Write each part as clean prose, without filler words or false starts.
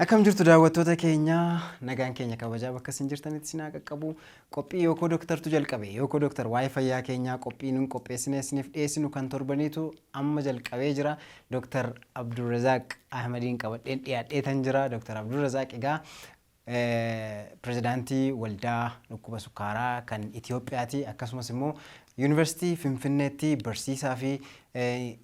Akkam jirtu daawwattoota keenya nagaan keenya kabajaa bakka isin jirtanitti isin haa qaqqabu qophii Yookoo Doktartu jalqabe Yookoo Doktar waa'ee fayyaa keenyaa qophii nuun qopheessinee isiniif dhiyeessinu kan torbaniitu amma jalqabee jira Dr. Abdurazak Ahmadiin qabadheen dhiyaadheetan jira Dr. Abdurazak egaa pirezidaantii waldaa dhukkuba sukaaraa kan Itoophiyaati akkasumas immoo Yuunivarsiitii Finfinneetti barsiisaa fi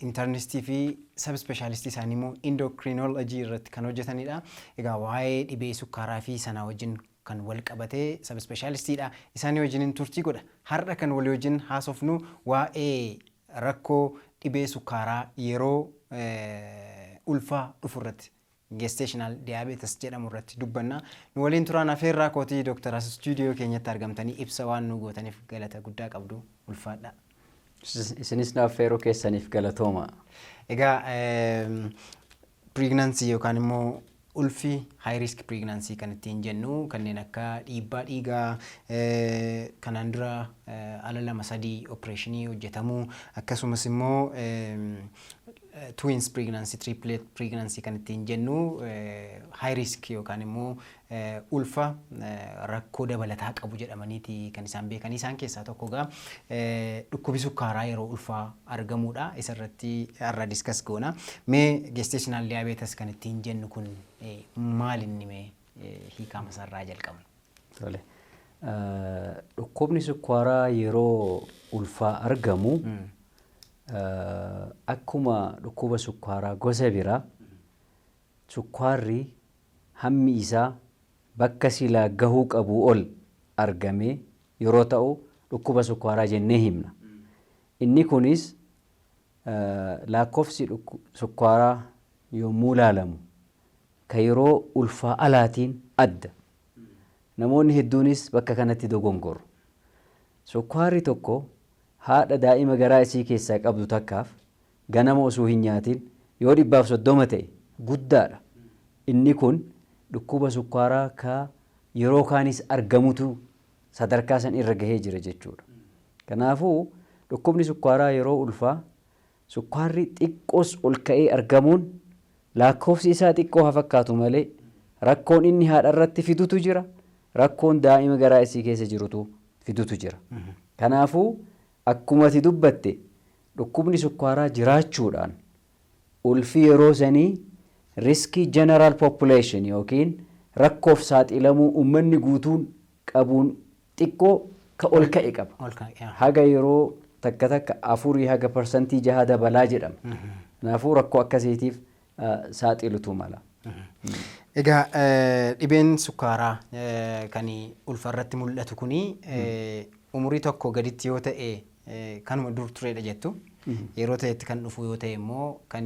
internistii fi subspecialistii isaanii immoo endocrinology irratti kan hojjetanidha. Egaa waa'ee dhibee sukaaraa fi sanaa wajjin kan wal qabatee subspecialistiidha. Isaanii wajjin turtii godha. Har'a kan walii wajjin haasofnu waa'ee rakkoo dhibee sukaaraa yeroo ulfaa dhufu irratti gestational diabetes jedhamu irratti dubbanna. Nu waliin turaan afeerraa kootii Dr. Studio keenyatti argamtanii ibsa waan nu gootaniif galata guddaa qabdu ulfaadha. Isinis na affeeruu keessaniif galatooma. Egaa pregnancy yookaan immoo ulfi high risk pregnancy kan ittiin jennu kanneen akka dhiibbaa dhiigaa kanaan dura ala lama sadii opereeshinii hojjetamuu akkasumas immoo twins pregnancy triplet pregnancy kan ittiin jennu high risk yookaan immoo ulfa rakkoo dabalataa qabu jedhamaniiti kan isaan beekan isaan keessaa tokko gaa dhukkubi sukaaraa yeroo ulfaa argamuudha isarratti har'a discuss goona mee gestational diabetes kan ittiin jennu kun maal inni mee hiikama sarraa jalqabna. Tole. Dhukkubni sukaaraa yeroo ulfaa argamu akkuma dhukkuba sukaaraa gosa biraa sukaarri hammi isaa bakka silaa gahuu qabu ol argame yeroo ta'u dhukkuba sukaaraa jennee himna. Inni kunis lakkoofsi sukaaraa yommuu ilaalamu ka yeroo ulfaa alaatiin adda. Namoonni hedduunis bakka kanatti dogongoru. Sukaarri tokko haadha daa'ima garaa isii keessaa qabdu takkaaf ganama osoo hin nyaatin yoo 130 ta'e guddaadha. Inni kun dhukkuba sukaaraa ka yeroo kaanis argamutu sadarkaa san irra gahee jira jechuudha. Kanaafuu dhukkubni sukaaraa yeroo ulfaa sukaarri xiqqoos ol ka'ee argamuun lakkoofsi isaa xiqqoo haa fakkaatu malee rakkoon inni haadha irratti fidutu jira. Rakkoon daa'ima garaa isii keessa jirutu fidutu jira. Kanaafuu akkuma ati dubbatte dhukkubni sukaaraa jiraachuudhaan ulfi yeroo sanii riskii general population yookiin rakkoof saaxilamuu uummanni guutuun qabuun xiqqoo ka ol ka'e qaba. Haga yeroo takka takka 4 haga % 6 dabalaa jedhama. Kanaafuu rakkoo akkasiitiif saaxilutu mala. Egaa dhibeen sukaaraa kan ulfarratti mul'atu kuni umurii tokko gaditti yoo ta'e kanuma dur tureedha jettu yeroo ta'etti kan dhufu yoo ta'e immoo kan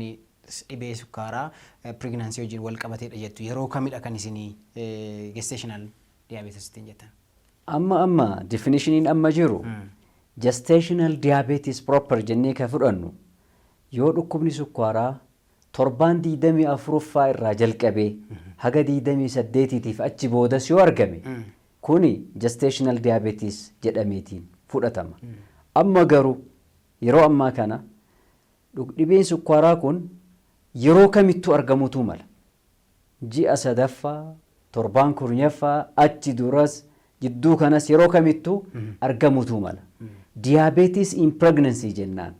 dhibee sukaaraa pregnancy wajjin wal qabateedha jettu yeroo kamidha kan isinii gestational diabetes ittiin jettan. Amma definitioniin amma jiru gestational diabetes proper jennee ka fudhannu yoo dhukkubni sukaaraa torbaan 24ffaa irraa jalqabee haga 28tiif achi boodas yoo argame kuni gestational diabetes jedhameetiin fudhatama. Amma garuu yeroo ammaa kana dhibeen sukaaraa kun yeroo kamittuu argamutu mala. Ji'a sadaffaa, torbaan kurnaffaa achi duras jidduu kanas yeroo kamittuu argamutu mala. Diabetes in pregnancy jennaan.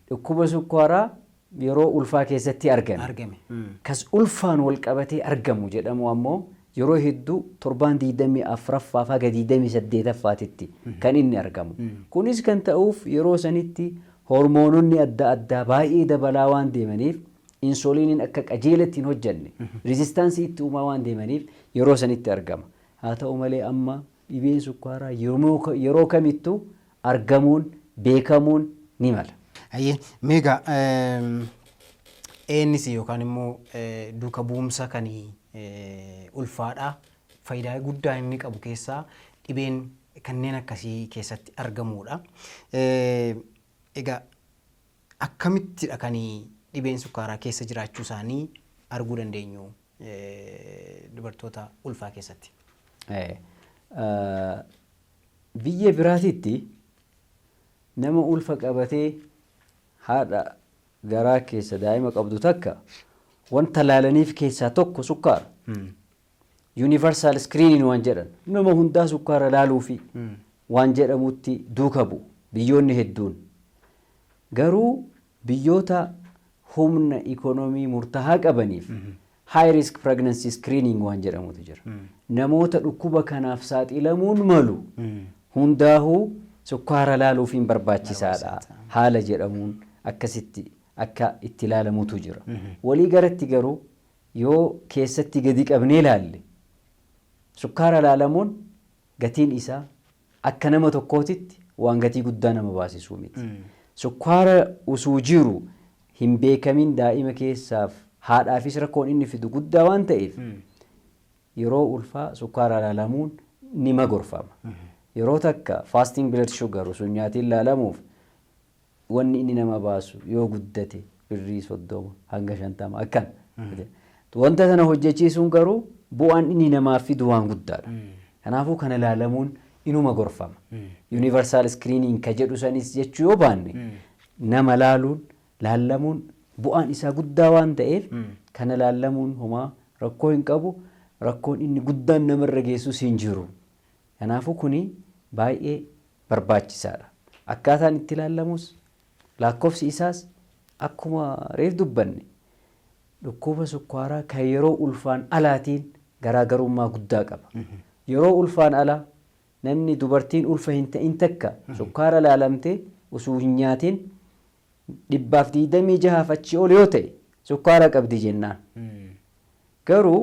Dhukkuba sukaaraa yeroo ulfaa keessatti argame. Kas ulfaan wal qabatee argamu jedhamu ammoo yeroo hedduu torbaan 24ffaa haga 28ffaatitti kan inni argamu. Kunis kan ta'uuf yeroo sanitti hormoononni adda addaa baay'ee dabalaa waan deemaniif insuliiniin akka qajeelatti hin hojjanne resistaansii itti uumaa waan deemaniif yeroo sanitti argama. Haa ta'u malee amma dhibeen sukaaraa yeroo kamittuu argamuun beekamuun ni mala. Ayyee meegaa eennis yookaan immoo duuka bu'umsa kan ulfaadha faayidaa guddaa inni qabu keessaa dhibeen kanneen akkasii keessatti argamuudha. Egaa akkamittidha kan dhibeen sukaaraa keessa jiraachuu isaanii arguu dandeenyu dubartoota ulfaa keessatti? Biyya biraatitti nama ulfa qabatee haadha garaa keessa daa'ima qabdu takka wanta laalaniif keessaa tokko sukkaara. Universal screening waan jedhan nama hundaa sukkaara laaluu fi waan jedhamutti duuka bu'u biyyoonni hedduun. Garuu biyyoota humna ikonoomii murtaa'aa qabaniif high risk pregnancy screening waan jedhamutu jira. Namoota dhukkuba kanaaf saaxilamuun malu hundaahuu sukkaara laaluufiin barbaachisaadha haala jedhamuun akkasitti akka itti ilaalamutu jira. Walii garatti garuu yoo keessatti gadi qabnee ilaalle sukkaara laalamuun gatiin isaa akka nama tokkootitti waan gatii guddaa nama baasisuu miti. Sukkaara usuu jiru hin beekamin daa'ima keessaaf haadhaafis rakkoon inni fidu guddaa waan ta'eef yeroo ulfaa sukkaara laalamuun nima gorfama. Yeroo takka fasting blood sugar osoo nyaatiin laalamuuf wanni inni nama baasu yoo guddate birrii 30 hanga 50 akkan. Wanta sana hojjechiisuun garuu bu'aan inni namaaf fidu waan guddaadha. Kanaafuu kana laalamuun inuma gorfama. Universal screening ka jedhu sanis jechuu yoo baanne nama laalamuun bu'aan isaa guddaa waan ta'eef kana laalamuun homaa rakkoo hin qabu. Rakkoon inni guddaan namarra geessus hin jiru. Kanaafuu kuni baay'ee barbaachisaadha. Akkaataan itti laalamus lakkoofsi isaas akkuma reef dubbanne dhukkuba sukkaaraa kan yeroo ulfaan alaatiin garaagarummaa guddaa qaba. Yeroo ulfaan alaa namni dubartiin ulfa hin ta'in takka sukkaara laalamtee osoo hin nyaatin 126 achi ol yoo ta'e sukkaara qabdi jennaan. Garuu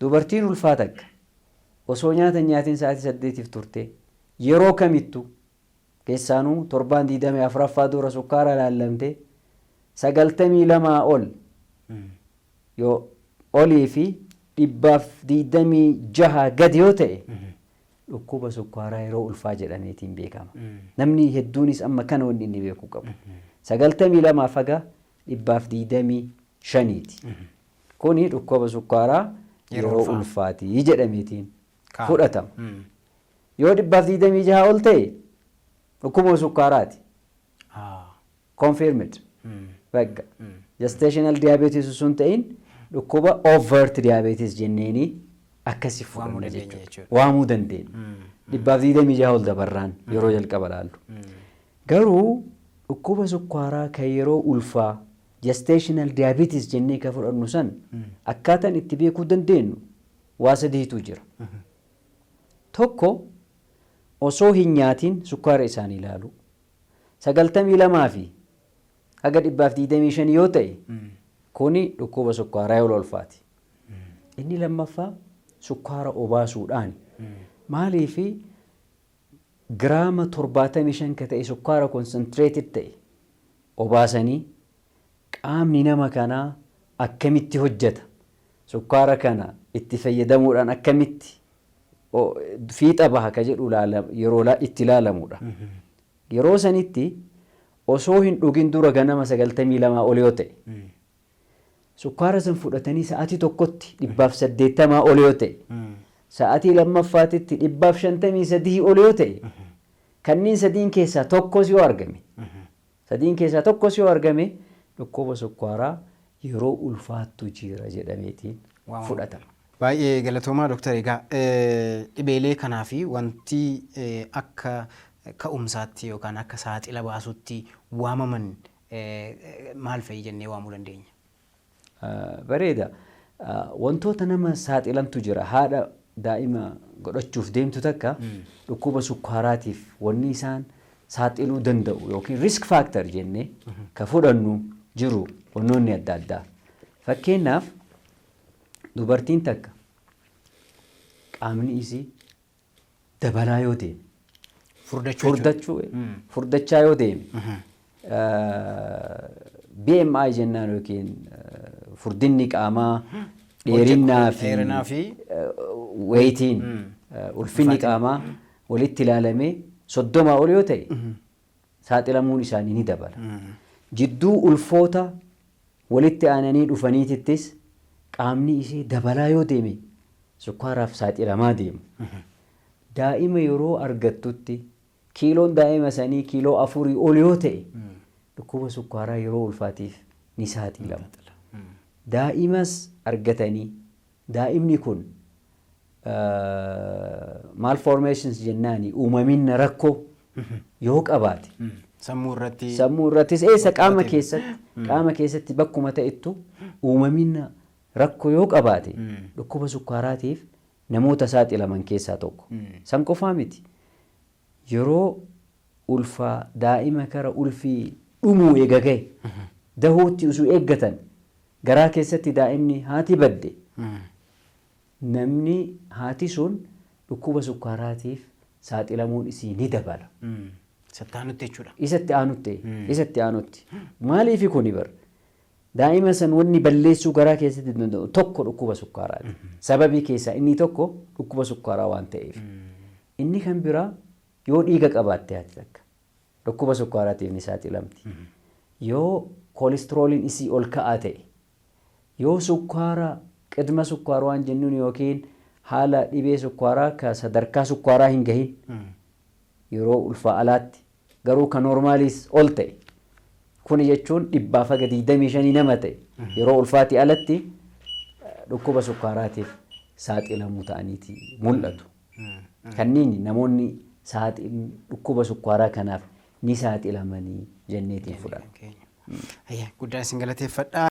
dubartiin ulfaa takka osoo nyaatin sa'aatii 8 turte yeroo kamittu keessaanuu 724 dura sukkaara laalamte 92 ol yoo olii fi 126 gadi yoo ta'e dhukkuba sukkaaraa yeroo ulfaa jedhameetiin beekama. Namni hedduunis amma kana wanni inni beekuu qabu. 92 faga 125ti. Kuni dhukkuba sukkaaraa yeroo ulfaatii jedhameetiin fudhatama. Yoo 126 ol ta'e dhukkuba sukkaaraati. Confirmed. Bagga. Gestational diabetes sun ta'in dhukkuba overt diabetes jenneeni akkasi fudhanna jechuudha. Waamuu dandeenya. 126 ol dabarraan yeroo jalqaba laallu. Garuu dhukkuba sukkaaraa kan yeroo ulfaa gestational diabetes jennee ka fudhannu san akkaataan itti beekuu dandeenyu waa sadiitu jira. Tokko osoo hin nyaatin sukkaara isaanii ilaalu. 92 fi haga 125 yoo ta'e kuni dhukkuba sukkaaraa yeroo ulfaati. Inni lammaffaa sukkaara obaasuudhaan maaliifi giraama 75 ka ta'e sukkaara concentrated ta'e obaasanii qaamni nama kanaa akkamitti hojjeta sukkaara kana itti fayyadamuudhaan akkamitti fiixa baha ka jedhu yeroo itti ilaalamudha. Yeroo sanitti osoo hin dhugin dura ganama 92 ol yoo ta'e sukkaara san fudhatanii sa'aatii tokkotti 180 ol yoo ta'e sa'aatii lammaffaatitti 153 ol yoo ta'e kanneen sadiin keessaa tokkos yoo argame dhukkuba sukkaaraa yeroo ulfaattu jira jedhameetiin fudhatama. Baay'ee galatoomaa Dr. Egaa dhibeelee kanaa fi wanti akka ka'umsaatti yookaan akka saaxila baasutti waamaman maal fa'i jennee waamuu dandeenya? Bareeda. Wantoota nama saaxilantu jira. Haadha daa'ima godhachuuf deemtu takka dhukkuba sukkaaraatiif wanni isaan saaxiluu danda'u yookiin risk factor jennee ka fudhannu jiru wannoonni adda addaa. Fakkeenyaaf dubartiin takka qaamni isii dabalaa yoo deeme furdachaa yoo deeme BMI jennaan yookiin furdinni qaamaa dheerinaa fi weeyitiin ulfinni qaamaa walitti ilaalamee 30 ol yoo ta'e saaxilamuun isaanii ni dabala. Jidduu ulfoota walitti aananii dhufaniittis qaamni isii dabalaa yoo deeme sukkaaraaf saaxilamaa deemu. Daa'ima yeroo argattutti kiiloon daa'ima sanii kiiloo 4 ol yoo ta'e dhukkuba sukkaaraa yeroo ulfaatiif ni saaxilamu. Daa'imas argatanii daa'imni kun malformations jennaani uumaminna rakkoo yoo qabaate sammuu irrattis eessa qaama keessatti bakkuma ta'ettu uumaminna rakkoo yoo qabaate dhukkuba sukkaaraatiif namoota saaxilaman keessaa tokko. San qofaa miti. Yeroo ulfaa daa'ima kara ulfii dhumuu eegagee dahootti usuu eeggatan garaa keessatti daa'imni haati badde namni haati sun dhukkuba sukkaaraatiif saaxilamuun isii ni dabala. Isatti aanutti. Maaliif kuni bar? Daa'ima san wanni balleessuu garaa keessatti danda'u tokko dhukkuba sukkaaraati. Sababii keessaa inni tokko dhukkuba sukkaaraa waan ta'eef. Inni kan biraa yoo dhiiga qabaatte haati takka dhukkuba sukkaaraatiif ni saaxilamti. Yoo koolesterooliin isii ol ka'aa ta'e, yoo sukkaara qidma sukkaaraa waan jennuun yookiin haala dhibee sukkaaraa ka sadarkaa sukkaaraa hin gahin yeroo ulfaa alaatti garuu kan normaaliis ol ta'e. Kuni jechuun 125 nama ta'e yeroo ulfaati alatti dhukkuba sukkaaraatiif saaxilamuu ta'aniiti mul'atu. Kanneen namoonni dhukkuba sukkaaraa kanaaf ni saaxilamanii jenneetiin fudhatu. Guddaa isin galateeffadha.